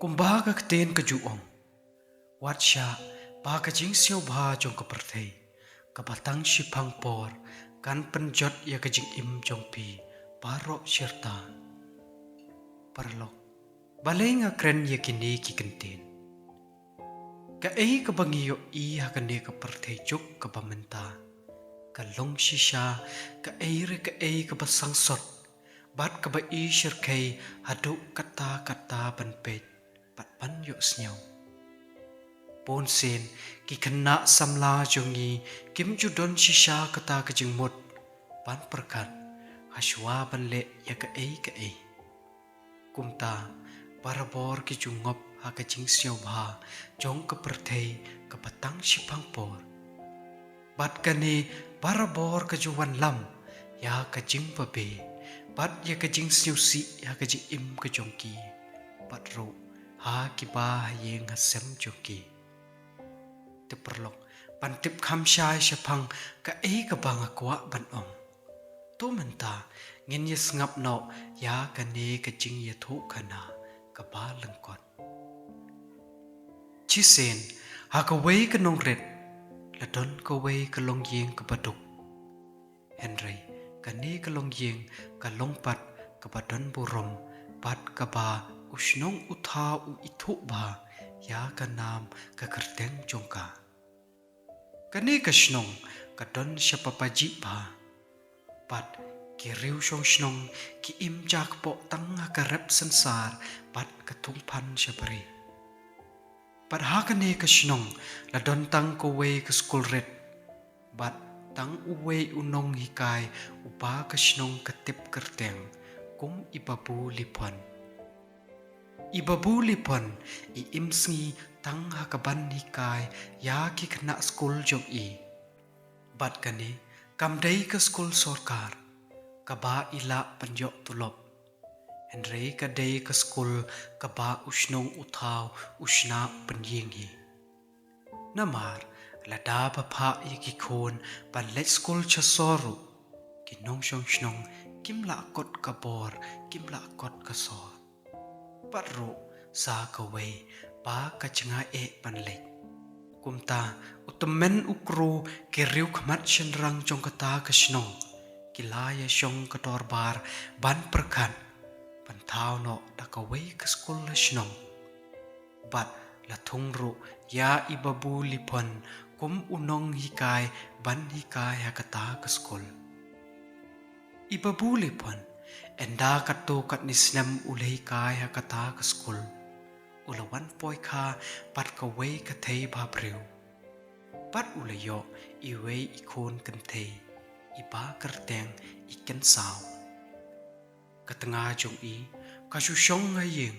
Kumbaga kten kejuong Watsha ba kajing siau bha jong ke perthei Kapatang shipang por Kan penjot ya kajing im jong pi Parok syirta Parlok Balay nga kren ya kini ki kenten Ka ei kebangiyo i hakane ke perthei juk ke pamenta Ka long shisha ka ei ke sot Bat ka ba i syirkei haduk kata penpet Pat pan yuk senyau Pon sen ki kena samla jongi Kim judon shisha kata kajing mut Pan perkat Hashwa banle ya ka ei Kumta Parabor ki jungop ha kajing siau bha Jong ke perthei ke patang sipang por Bat kane parabor ke juwan lam Ya kajing pabe Bat ya kajing siau si ya kajing im ke jongki Bat ro ha ki ba yeng hasem jongki Teperlok pantip khamsyai syapang ka ei ka bang akwa ban ong Tu menta ngin ye sngap no ya kane kajing ye thu kana ka ba lengkot Chisen ha ka wei ka nong ret ladon ka wei ka long yeng ka baduk Henry kane ka long yeng ka long pat ka badon burom pat ka ba usnong utha u ithu ba ya ka nam ka kerteng jongka Kane ka snong ka don syapapaji ba pat ki riu shong snong ki im jak po tang ka rep sensar pat ka thungpan syabri pat ha kane ka snong la don tang ko we ka skul ret bat tang uwe unong hikai upa ka snong ka tip kerteng kum ibabu lipon I imsngi tang hakaban hikai ya ki kena skul jong I bat kane kamdai ka skul sorkar ka ba ila panjok tulop Henry ka dai ka skul ka ba usnong uthaw usna penying hi Namar lada bapa i ki khon pan let skul cha soru ki nong shong snong kim la kot ka bor kim la kot ka sor Patro sa kaway pa kacanga panlek Kumta utamen ukro kiriu khamat shenrang jong kata kasnong Kilaya shong kator bar ban perkat Pantao no da kaway ka skul la shnong Bat la thungro ya ibabu lipon kum unong hikai ban hikai hakata ka skul Ibabu lipon Enda kato kat nisnem ulay kai hakata ka skul Ulawan poy ka pat ka way ka thay babriw Pat ulayo iway ikon kan thay Iba kerteng ikan saw Katanga jong I Kasusyong ngayeng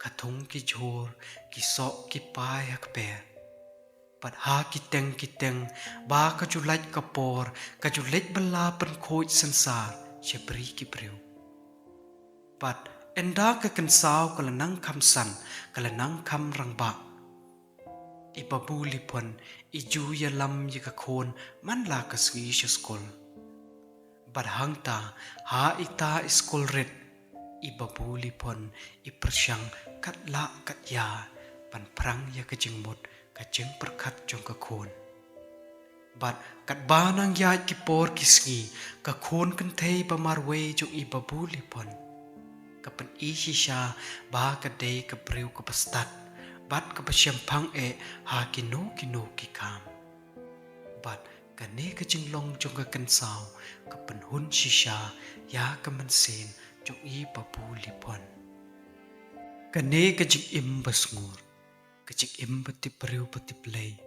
Katong ki jor Ki sok ki pay hakper Pat ha kiteng Ba kajulat kapor Kajulat bala penkoj sensar Syabri ki briw Pat enda ka kensaw kalanang kamsan kalanang kam rangba Ibabu lipon iju ya lam ya kakon man la ka sgi sya skol Badhang ta ha ita iskol ret Ibabu lipon ipersyang kat la kat ya pan prang ya kajing mut kajing perkat jong kakon Bat kat banang ya kipor kisgi kakon kentay pamarwe jong ibabu lipon Kapan isi siya ba kadai kabriw kapastat Bat kapasyempang ha kino kikam Bat kane kajing long jong kakansaw Kapan hun siya ya kamansin jong ibabu lipon Kane kajing im basngur Kajing im pati briw pati play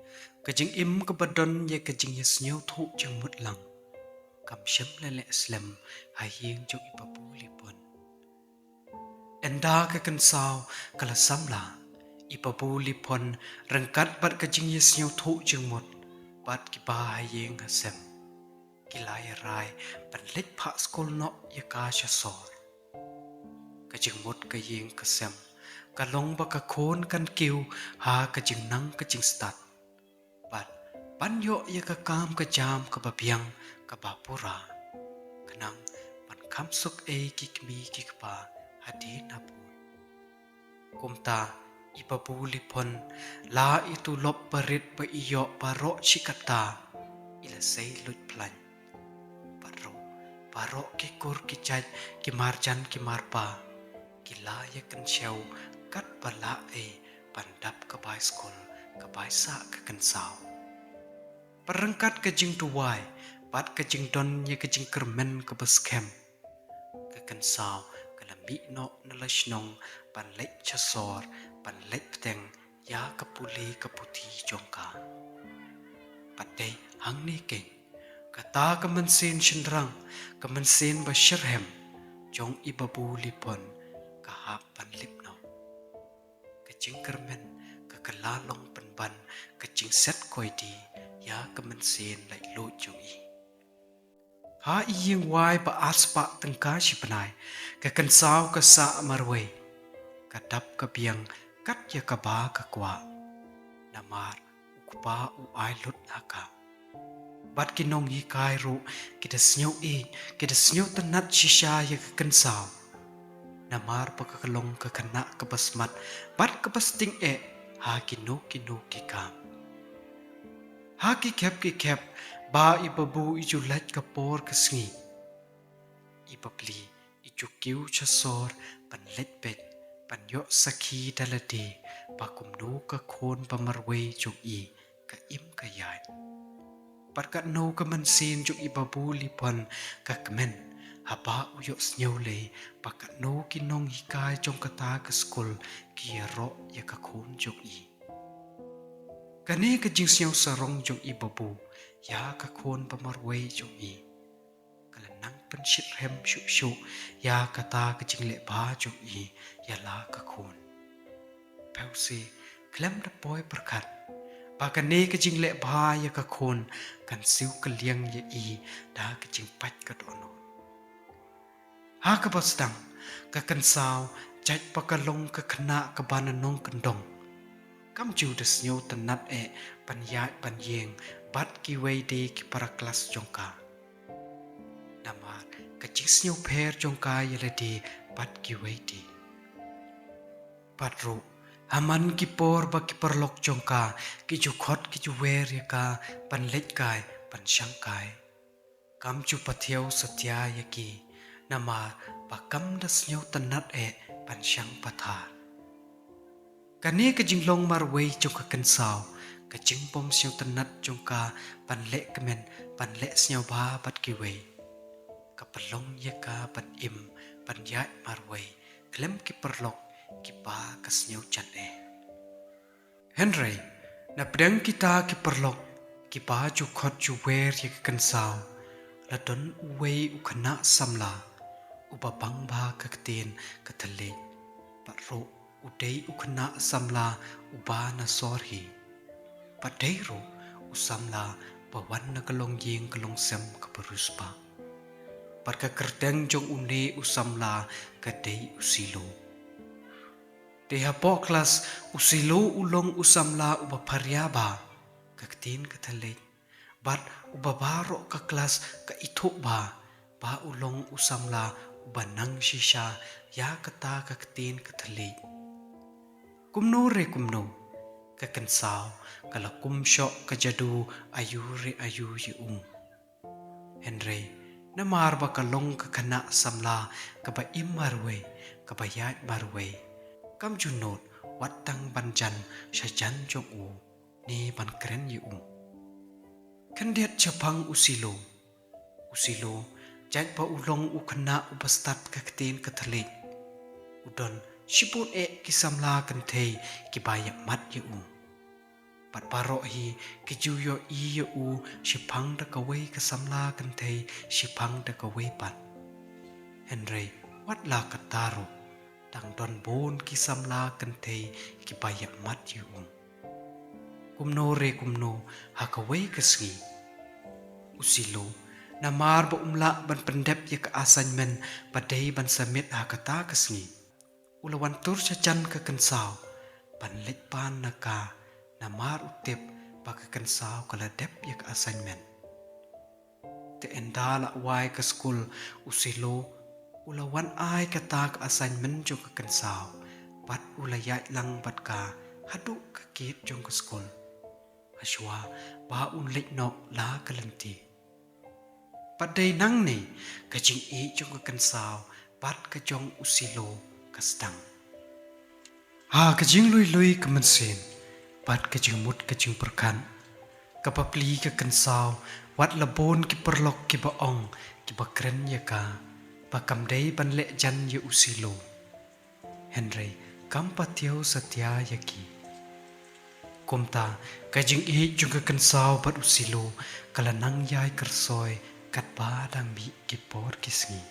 Kajing im kabadon ya kajing yasnyaw thuk jang mutlang Kamsyam lele aslam hayeng jong ibabu lipon Enda ka kensaw kala samla Ibabu lipon rengkat bat kajing yasnyaw thuk jang mut Bat ki ba hayeng hasem Kilaya rai panlit pa skol no ya ka sya sor Kajing mut kayeng kasem Kalong ba kakon kan kiw ha kajing nang kajing stat Bat panyo ya kakam kajam kababyang kabapura Kanang pan kamsuk kikmi kikpa hadin hapun Kumta Ibabu lipon la itu lop parit pa iyo paro chikata ila say lut plan paro kikur kicaj kimarjan kimarpa kilaya kensyau kat bala pandap kabai skol kabai sa kakensaw perengkat kejing tuwai pat kejing don ye kejing kermen kebeskem kakensaw kalambi no nalashnong panlek chasor panlek peteng ya kapuli kaputi jongka patay hang ni keng kata kemensin shendrang kemensin basyirhem jong ibabu lipon kahapan lipno kecing kermen kekelalong penban kecing set koidi ya kemensin lai lo jong i ha iyeng wai ba aspa tengka sipenai kekensaw kesa marwe kadap kebiang kat ya kaba kakwa namar ukpa u ailut naka bat kinong hi kairu kita snyo tenat shisha ya kekensaw namar pakakalong kakana kebasmat bat kebasting ha kinu kikam ha kikep ba ibabu ijulat kapor kesngi ibabli ijukiu chasor panlet bet panyo sakhi dalade pakumnu ka khon pamarwe jogi ka im kayai patkat no kamansin jog ibabu lipon ka kemen haba uyo snyaule pakat no kinong hikai jong kata ke skul kiero ya ka khon jogi kane ka jing syaw sarong jong ibabu ya ka khon pamarwe jogi kalanang penshit hem shu ya kata ka jing le ba jogi ya la ka khon pause klem da boy berkat pakane ka jing le ba ya ka khon kan siu ka liang ya i da ka jing pat ka dono ha ka bastang ka kan saw jaj pakalong ka khana ka bananong kandong kam ju da snyo tanat pan yeng bat ki wei de ki para klas jongka namar ka jing snyo pher jongka ya le de bat ki wei de patro Haman kipor ba kiperlok jongka kijukot kijuwer ya ka panlet kai pansyangkai kam ju pathiau satya yaki nama pakam dasnyo tanat pansyang pathar kane kajinglong marwei jongka kensaw kajing pom syau tanat jongka panlek kemen panlek snyau ba pat kiwei kapelong ya ka pan im panyat marwei klem kiperlok kipa kasnyau chan Henry na pedang kita kiperlok kipa ju khot ju wer ya kensaw la don uwei ukana samla ubabang ba kakten katale patro udei ukana samla ubana sorhi padeiro usamla bawan na kalong yeng kalong sem kaparuspa parka kerteng jong une usamla kadei usilo Deha poklas usilo ulong usamla ubaparyaba kaktin katale bat ubabaro ka klas ka ithok ba ulong usamla ubanang shisha ya kata kaktin katale kumno kakensaw kala kumsyo kajadu ayu ye Henry namar ba kalong kakana samla kaba imarwe kaba yat marwe kam junot watang banjan syajan jong ni ban keren ye kandiat chapang usilo jaj pa ulong ukana ubastat kakten kathalik udon shiput kisamla kantei kibayak mat ye pat paro hi kijuyo i ye shipang da kawai kasamla kantei shipang da kawai pat Henry wat la kataro tang don bon kisamla kantei kibayak mat ye kumno hakawai kasgi usilo namar ba umla ban pendep ya ka assignment padai ban submit hakata kasgi ulawan tur chajan ka kensaw ban lekpan naka namar utep ba ka kensaw kala dep ya ka assignment te endala wai ka school usilo ulawan ai kata ka assignment jo ka kensaw pat ulayat lang pat ka haduk ka kit jong ka skol aswa ba unlik nok la kalanti pat day nang ni ka jing e jong ka kansaw pat ka jong usilo ka stang ha ka jing lui ka mansin pat ka jing mut ka jing perkan ka papli ka kansaw wat labon ki perlok ki baong ki bakren ya ka pakam day ban le jan ya usilo Henry kampatyo satya yaki kumta kajing i juga kansaw pat usilo kala nang yai kersoy kat ba dang bi kipor kisngi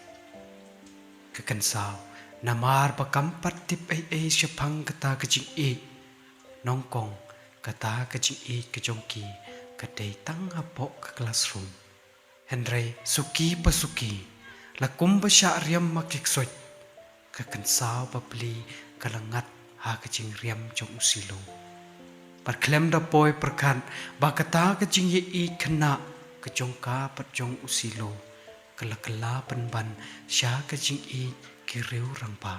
ka kansaw namar pa kampat tip ai syapang kata kajing i nongkong kata kajing i kajongki kadai tang hapok ka classroom Henry suki pasuki lakum ba sya riam makiksoy ka kansaw papli kalangat ha kajing riam jong usilo pat klem da poi perkan ba kata kajing ye i kena kajong ka pat jong usilo kala penban sya kajing i kiriu rampa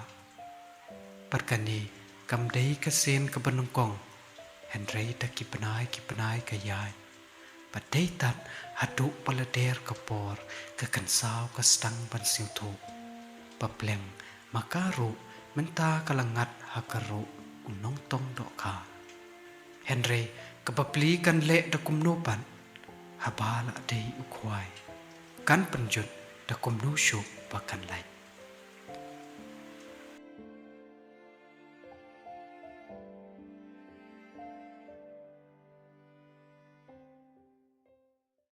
pat kani kam dei ka sen ka banongkong Henry da ki penai ka yai pat dei tat haduk palader kapor ka kansaw ka stang ban siu thu papleng makaru menta kalangat hakaru unong tong dok ka Henry kapapli kan le da kumnopan habala dei ukwai kan penjut da kumnu syuk bakan lai